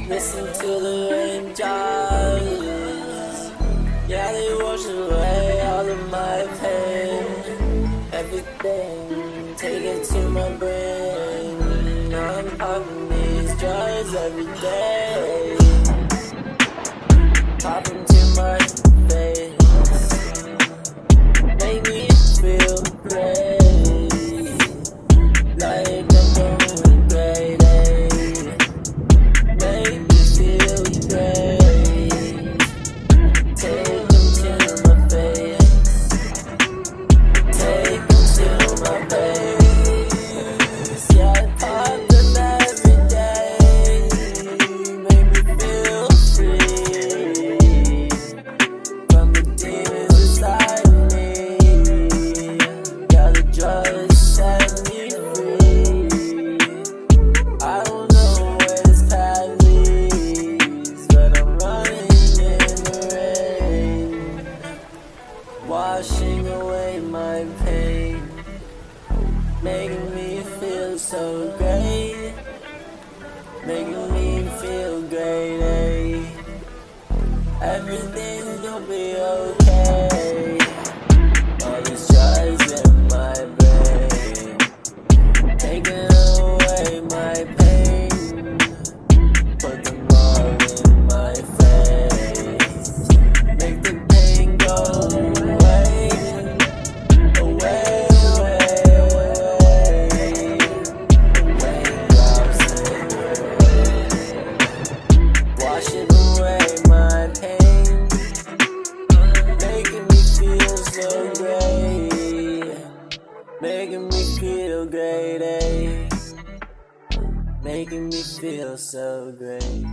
Listen to the raindrops. Yeah, they wash away all of my pain. Everything, take it to my brain. I'm popping these drugs every day. Pop 'em to my face. Make me feel great. Like I'm going great. Make me feel great. Take them to my face. Take them to my face. Yeah, I pop them every day. Make me feel free from the demons inside me. Yeah, the drugs set me free. I don't know where this path leads, but I'm running in the rain, washing away my pain, making me feel so great, making me feel great, Everything's gonna be okay. All these drugs in my brain, taking away my pain, put them all in my face, make the pain go away, away, away, away. Raindrops in the rain, washing away my pain, making me feel so great, making me feel great, making me feel so great.